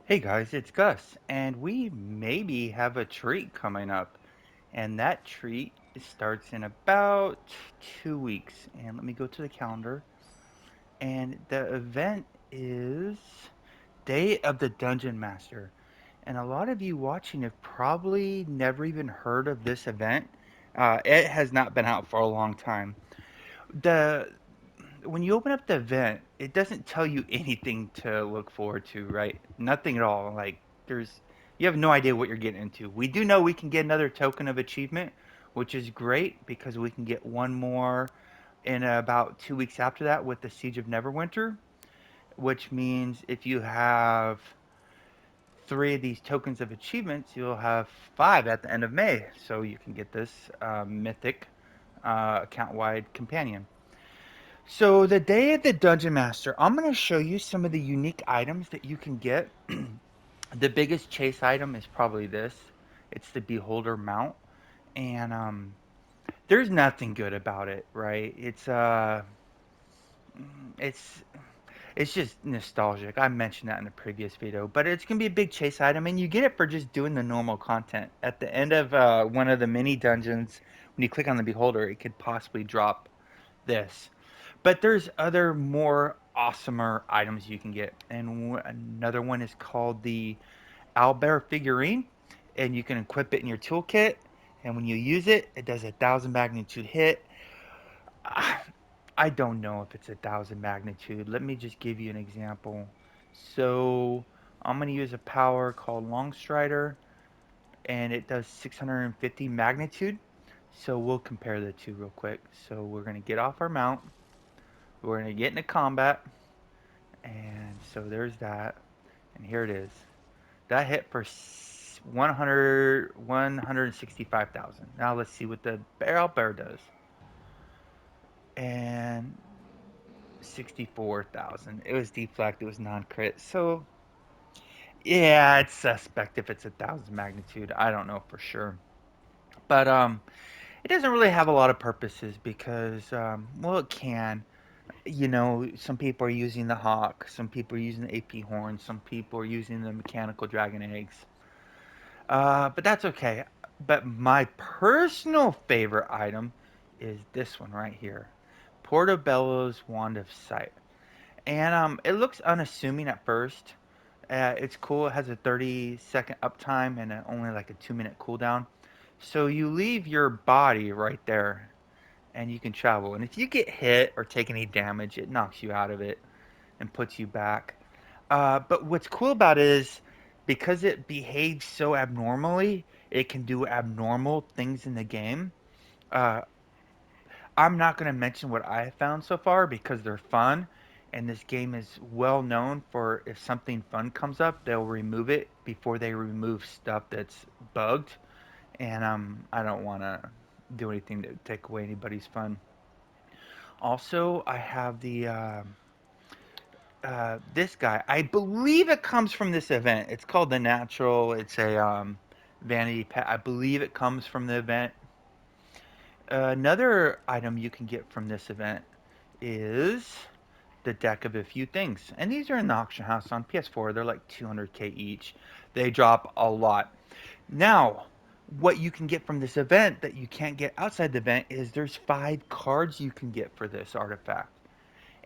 Hey guys, it's Gus, and we maybe have a treat coming up. And that treat starts in about 2 weeks. And let me go to the calendar. And the event is Day of the Dungeon Master. And a lot of you watching have probably never even heard of this event. It has not been out for a long time. The When you open up the event, it doesn't tell you anything to look forward to, right? Nothing at all. Like there's you have no idea what you're getting into. We do know we can get another token of achievement, which is great because we can get one more in about 2 weeks after that with the Siege of Neverwinter, which means if you have three of these tokens of achievements, you'll have five at the end of May. So you can get this mythic account-wide companion. So the day of the Dungeon Master, I'm going to show you some of the unique items that you can get. The biggest chase item is probably this. It's the Beholder mount, and there's nothing good about it, right? It's it's just nostalgic. I mentioned that in the previous video, but it's gonna be a big chase item, and you get it for just doing the normal content. At the end of one of the mini dungeons, when you click on the Beholder, it could possibly drop this. But there's other more awesomer items you can get, and another one is called the Owlbear figurine, and you can equip it in your toolkit. And when you use it, it does 1,000 magnitude hit. I don't know if it's 1,000 magnitude. Let me just give you an example. So I'm gonna use a power called Longstrider, and it does 650 magnitude. So we'll compare the two real quick. So we're gonna get off our mount. We're gonna get into combat, and so there's that. And here it is. That hit for 165,000. Now let's see what the barrel bear does. And 64,000. It was deflect. It was non-crit. So yeah, it's suspect if it's 1,000 magnitude. I don't know for sure. But it doesn't really have a lot of purposes because well, it can. Some people are using the hawk, some people are using the AP horn, some people are using the mechanical dragon eggs. But that's okay. But my personal favorite item is this one right here, Portobello's Wand of Sight. And it looks unassuming at first. It's cool. It has a 30-second uptime and only like a 2-minute cooldown. So you leave your body right there and you can travel. And if you get hit or take any damage, it knocks you out of it and puts you back. But what's cool about it is because it behaves so abnormally, it can do abnormal things in the game. Uh, I'm not going to mention what I have found so far because they're fun, and this game is well known for if something fun comes up, they'll remove it before they remove stuff that's bugged. And I don't want to do anything to take away anybody's fun. Also, I have the this guy. I believe it comes from this event. It's called the Natural. It's a vanity pet. I believe it comes from the event. Another item you can get from this event is the deck of a few things. And these are in the auction house on PS4. They're like 200k each. They drop a lot. Now, what you can get from this event that you can't get outside the event is there's 5 cards you can get for this artifact.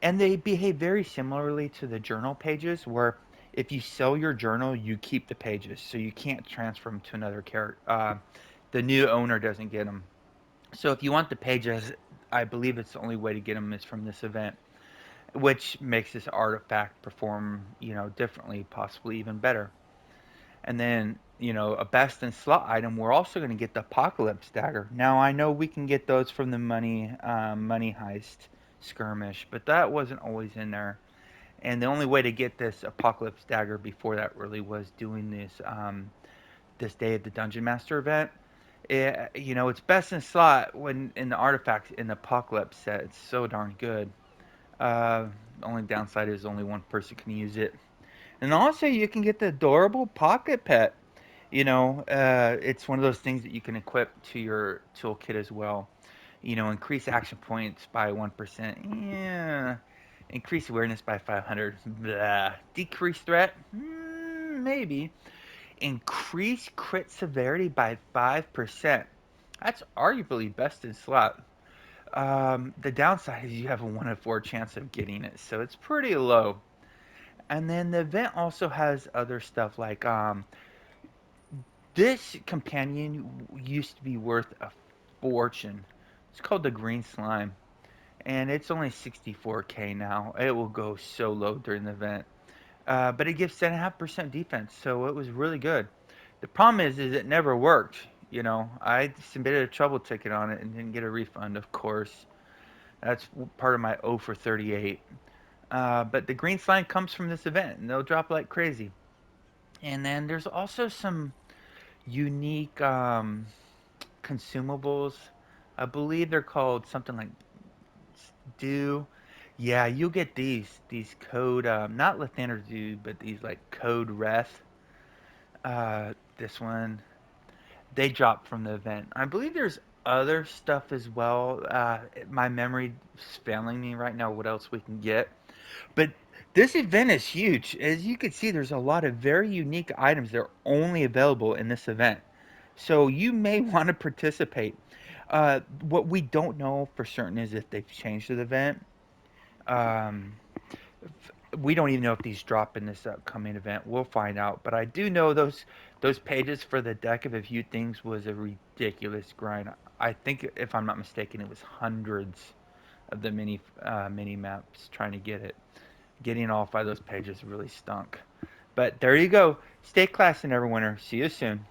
And they behave very similarly to the journal pages, where if you sell your journal, you keep the pages, so you can't transfer them to another character. The new owner doesn't get them. So if you want the pages, I believe it's the only way to get them is from this event, which makes this artifact perform, differently, possibly even better. And then, a best in slot item, we're also going to get the Apocalypse Dagger. Now, I know we can get those from the money heist skirmish, but that wasn't always in there. And the only way to get this Apocalypse Dagger before that really was doing this Day of the Dungeon Master event. It's best in slot when in the artifacts in the Apocalypse set. It's so darn good. Uh, the only downside is only one person can use it. And also, you can get the adorable pocket pet. It's one of those things that you can equip to your toolkit as well. Increase action points by 1%. Yeah. Increase awareness by 500. Blah. Decrease threat. maybe. Increase crit severity by 5%. That's arguably best in slot. The downside is you have a 1 in 4 chance of getting it, so it's pretty low. And then the event also has other stuff like this companion used to be worth a fortune. It's called the Green Slime, and it's only 64k now. It will go so low during the event. But it gives 10.5% defense, so it was really good. The problem is it never worked. You know, I submitted a trouble ticket on it and didn't get a refund, of course. That's part of my 0 for 38. But the green slime comes from this event, and they'll drop like crazy. And then there's also some unique consumables. I believe they're called something like Dew. Yeah, you'll get these code not Lathander Dew, but these like code Reth. This one they dropped from the event. I believe there's other stuff as well. My memory is failing me right now. What else we can get? But this event is huge. As you can see, there's a lot of very unique items that are only available in this event. So you may want to participate. What we don't know for certain is if they've changed the event. Um, we don't even know if these drop in this upcoming event. We'll find out. But I do know those pages for the deck of a few things was a ridiculous grind. I think if I'm not mistaken, it was hundreds of the mini maps trying to get it. Getting all 5 of those pages really stunk. But there you go. Stay classy, Neverwinter. See you soon.